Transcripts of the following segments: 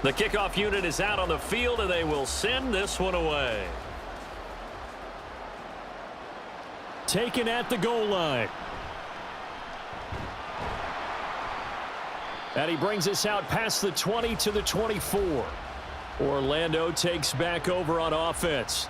The kickoff unit is out on the field, and they will send this one away. Taken at the goal line. And he brings us out past the 20 to the 24. Orlando takes back over on offense.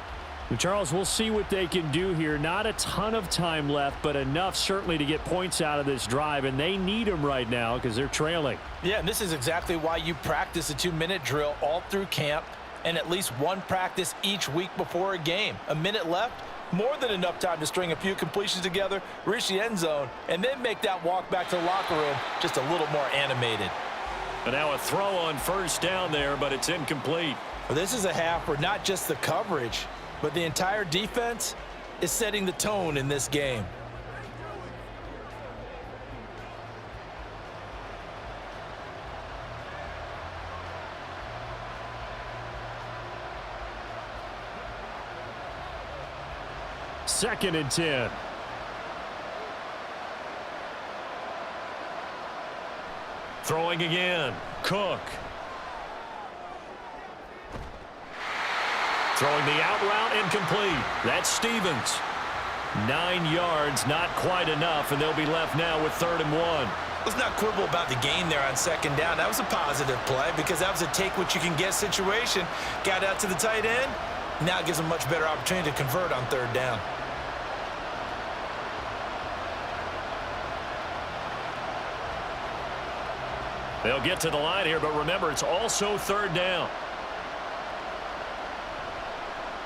Charles, we'll see what they can do here. Not a ton of time left, but enough certainly to get points out of this drive, and they need them right now because they're trailing. Yeah, and this is exactly why you practice a 2-minute drill all through camp and at least one practice each week before a game. A minute left, more than enough time to string a few completions together, reach the end zone, and then make that walk back to the locker room just a little more animated. And now a throw on first down there, but it's incomplete. Well, this is a half where not just the coverage, but the entire defense is setting the tone in this game. Second and 10. Throwing again. Cook. Throwing the out route, incomplete. That's Stevens. 9 yards, not quite enough, and they'll be left now with 3rd and 1. Let's not quibble about the gain there on second down. That was a positive play because that was a take-what-you-can-get situation. Got out to the tight end. Now it gives them a much better opportunity to convert on 3rd down. They'll get to the line here, but remember, it's also 3rd down.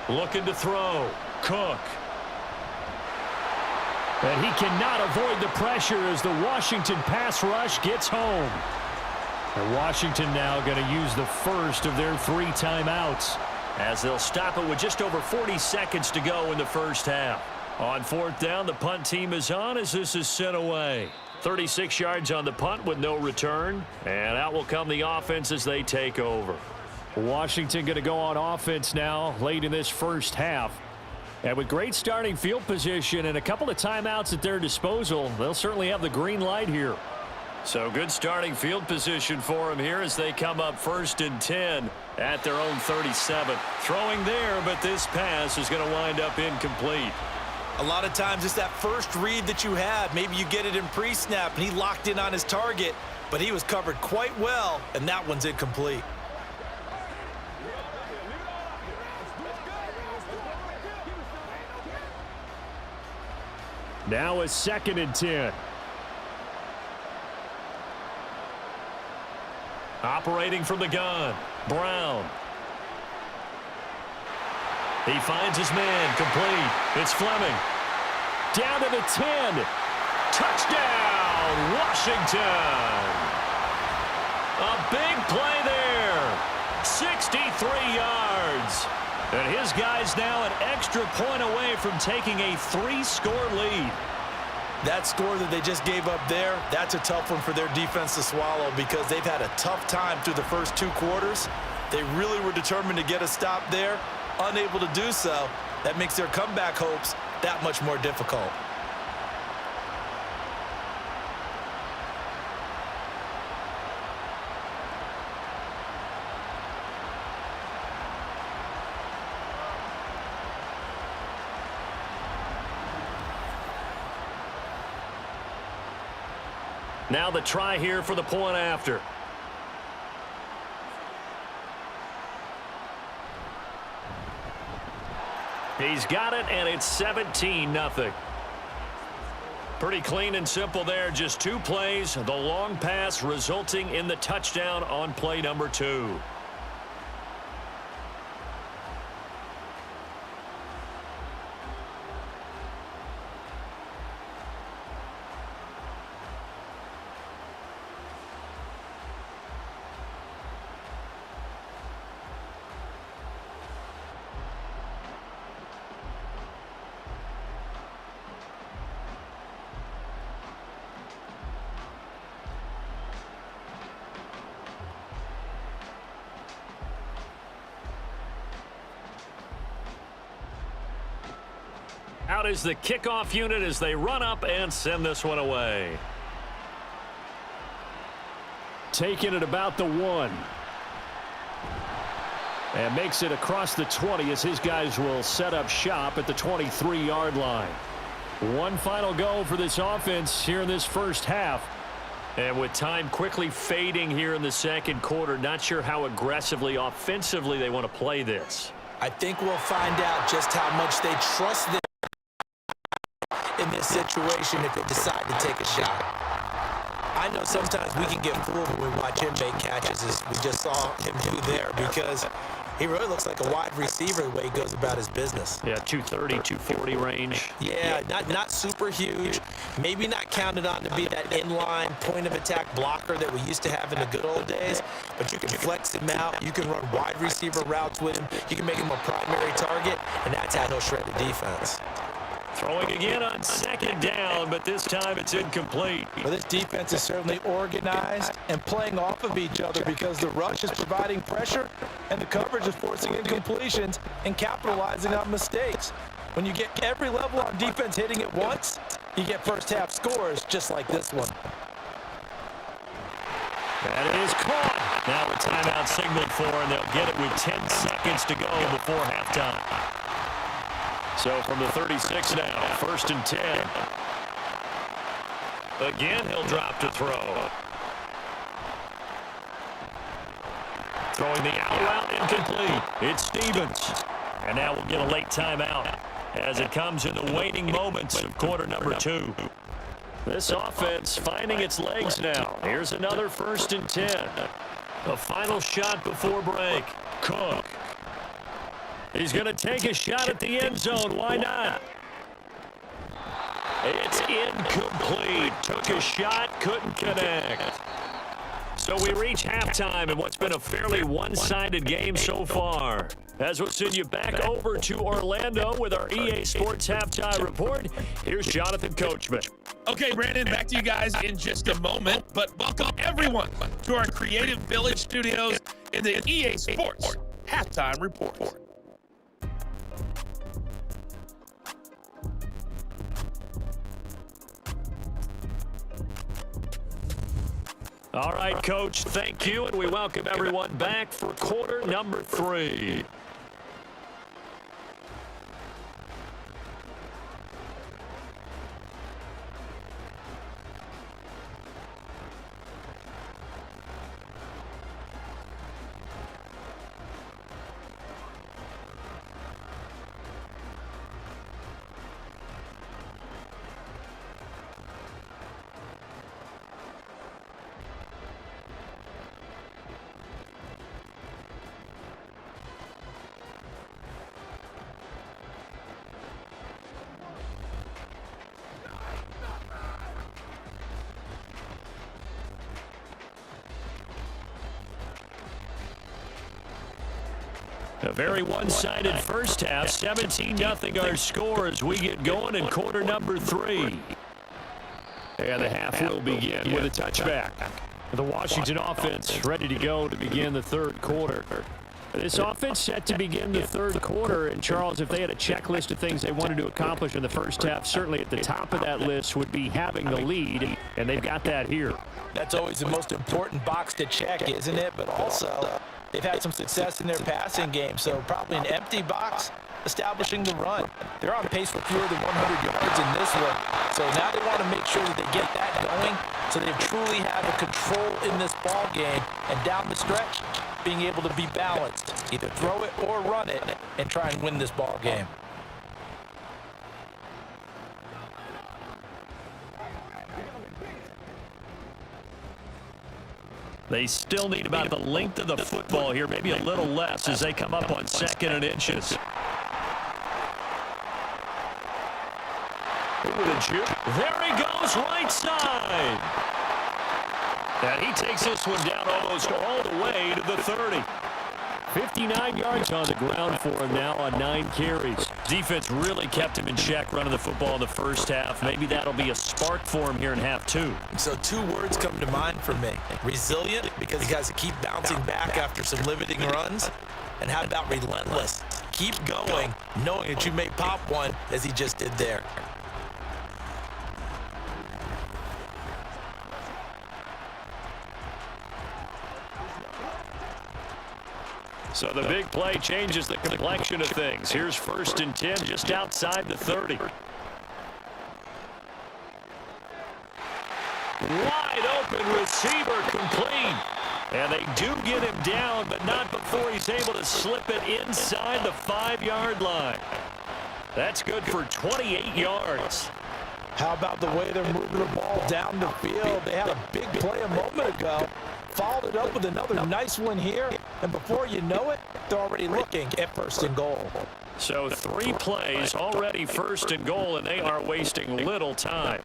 Looking to throw. Cook. And he cannot avoid the pressure as the Washington pass rush gets home. And Washington now going to use the first of their 3 timeouts, as they'll stop it with just over 40 seconds to go in the first half. On 4th down, the punt team is on as this is sent away. 36 yards on the punt with no return. And out will come the offense as they take over. Washington going to go on offense now late in this first half. And with great starting field position and a couple of timeouts at their disposal, they'll certainly have the green light here. So good starting field position for them here as they come up 1st and 10 at their own 37. Throwing there, but this pass is going to wind up incomplete. A lot of times it's that first read that you had. Maybe you get it in pre-snap and he locked in on his target, but he was covered quite well, and that one's incomplete. Now a 2nd and 10. Operating from the gun, Brown. He finds his man, complete. It's Fleming. Down to the 10. Touchdown, Washington. A big play there. 63 yards. And his guy's now an extra point away from taking a 3-score lead. That score that they just gave up there, that's a tough one for their defense to swallow because they've had a tough time through the first 2 quarters. They really were determined to get a stop there, unable to do so. That makes their comeback hopes that much more difficult. Now the try here for the point after. He's got it, and it's 17-0. Pretty clean and simple there. Just 2 plays. The long pass resulting in the touchdown on play number 2. Out is the kickoff unit as they run up and send this one away. Taking it about the 1. And makes it across the 20 as his guys will set up shop at the 23-yard line. One final go for this offense here in this first half. And with time quickly fading here in the second quarter, not sure how aggressively, offensively they want to play this. I think we'll find out just how much they trust them in this situation if they decide to take a shot. I know sometimes we can get fooled when we watch him make catches, as we just saw him do there, because he really looks like a wide receiver the way he goes about his business. Yeah, 230, 240 range. Yeah, not super huge. Maybe not counted on to be that inline point-of-attack blocker that we used to have in the good old days, but you can flex him out. You can run wide receiver routes with him. You can make him a primary target, and that's how he'll shred the defense. Throwing again on second down, but this time it's incomplete. Well, this defense is certainly organized and playing off of each other because the rush is providing pressure and the coverage is forcing incompletions and capitalizing on mistakes. When you get every level on defense hitting at once, you get first half scores just like this one. That is caught. Now a timeout signaled for, and they'll get it with 10 seconds to go before halftime. So from the 36 now, 1st and 10. Again, he'll drop to throw. Throwing the out route incomplete. It's Stevens. And now we'll get a late timeout as it comes in the waning moments of quarter number 2. This offense finding its legs now. Here's another 1st and 10. A final shot before break. Cook. He's going to take a shot at the end zone. Why not? It's incomplete. Took a shot, couldn't connect. So we reach halftime in what's been a fairly one-sided game so far. As we'll send you back over to Orlando with our EA Sports Halftime Report, here's Jonathan Coachman. Okay, Brandon, back to you guys in just a moment. But welcome everyone to our Creative Village studios in the EA Sports Halftime Report. All right, Coach, thank you, and we welcome everyone back for quarter number 3. A very one-sided first half, 17-0 our score as we get going in quarter number 3. And the half will begin with a touchback. The Washington offense ready to go to begin the third quarter. This offense set to begin the third quarter, and Charles, if they had a checklist of things they wanted to accomplish in the first half, certainly at the top of that list would be having the lead, and they've got that here. That's always the most important box to check, isn't it? But also, they've had some success in their passing game, so probably an empty box establishing the run. They're on pace for fewer than 100 yards in this one, so now they want to make sure that they get that going so they truly have a control in this ball game, and down the stretch, being able to be balanced, either throw it or run it, and try and win this ball game. They still need about the length of the football here, maybe a little less as they come up on 2nd and inches. With a juke. There he goes, right side. And he takes this one down almost all the way to the 30. 59 yards on the ground for him now on 9 carries. Defense really kept him in check running the football in the first half. Maybe that'll be a spark for him here in half 2. So 2 words come to mind for me. Resilient, because he has to keep bouncing back after some limiting runs. And how about relentless? Keep going, knowing that you may pop one as he just did there. So the big play changes the complexion of things. Here's 1st and 10 just outside the 30. Wide open receiver complete. And they do get him down, but not before he's able to slip it inside the 5-yard line. That's good for 28 yards. How about the way they're moving the ball down the field? They had a big play a moment ago. Followed it up with another nice one here. And before you know it, they're already looking at 1st and goal. So 3 plays already 1st and goal, and they are wasting little time.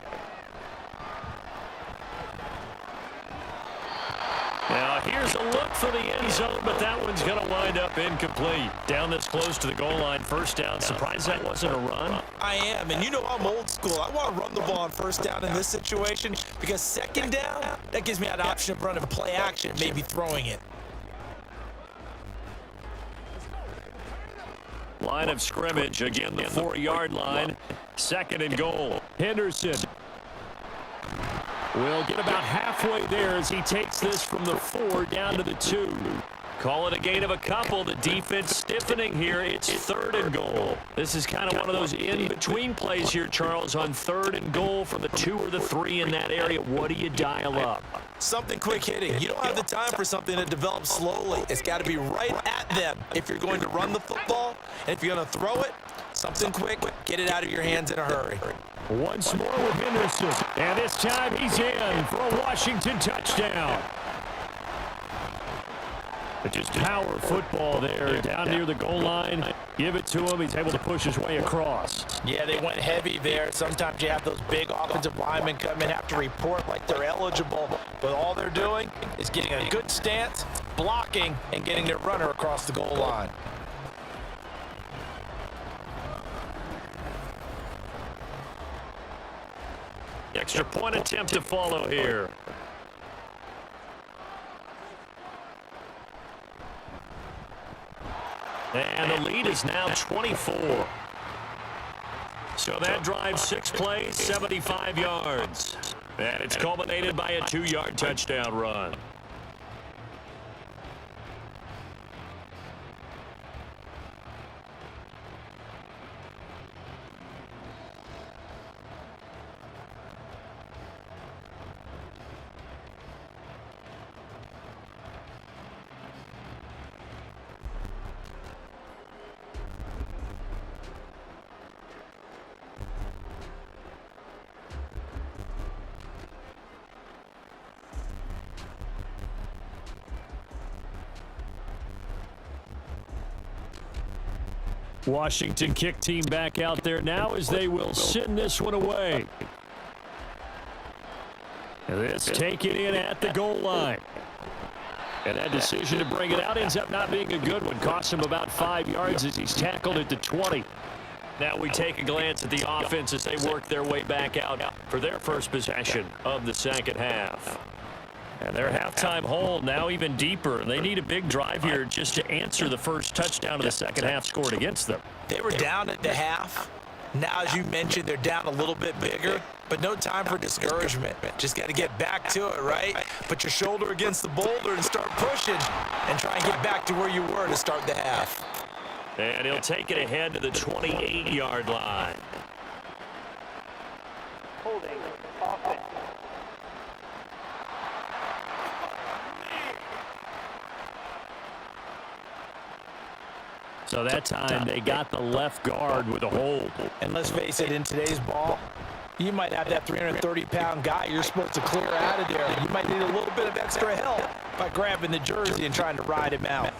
Now here's a look for the end zone, but that one's going to wind up incomplete. Down this close to the goal line, 1st down. Surprised that wasn't a run? I am, and you know I'm old school. I want to run the ball on 1st down in this situation because 2nd down, that gives me that option of running play action, maybe throwing it. Line of scrimmage, again the 4-yard line. 2nd and goal. Henderson will get about halfway there as he takes this from the 4 down to the 2. Call it a gain of a couple. The defense stiffening here. It's 3rd and goal. This is kind of one of those in-between plays here, Charles, on 3rd and goal for the 2 or the 3 in that area. What do you dial up? Something quick hitting. You don't have the time for something that develops slowly. It's got to be right at them if you're going to run the football. And if you're going to throw it, something quick, get it out of your hands in a hurry. Once more with Henderson. And this time he's in for a Washington touchdown. But just power football there down near the goal line. Give it to him. He's able to push his way across. Yeah, they went heavy there. Sometimes you have those big offensive linemen come in, have to report like they're eligible. But all they're doing is getting a good stance, blocking, and getting their runner across the goal line. Extra point attempt to follow here. And the lead is now 24. So that drive 6 plays, 75 yards. And it's culminated by a 2-yard touchdown run. Washington kick team back out there now as they will send this one away. And this taken in at the goal line. And that decision to bring it out ends up not being a good one. Costs him about 5 yards as he's tackled at the 20. Now we take a glance at the offense as they work their way back out for their first possession of the 2nd half. And their halftime hole now even deeper. They need a big drive here just to answer the first touchdown of the 2nd half scored against them. They were down at the half. Now, as you mentioned, they're down a little bit bigger, but no time for discouragement. Just got to get back to it, right? Put your shoulder against the boulder and start pushing and try and get back to where you were to start the half. And he'll take it ahead to the 28-yard line. Holding offense. So that time they got the left guard with a hold. And let's face it, in today's ball, you might have that 330-pound guy you're supposed to clear out of there. You might need a little bit of extra help by grabbing the jersey and trying to ride him out.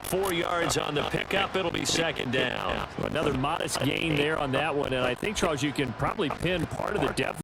4 yards on the pickup. It'll be 2nd down. So another modest gain there on that one. And I think, Charles, you can probably pin part of the depth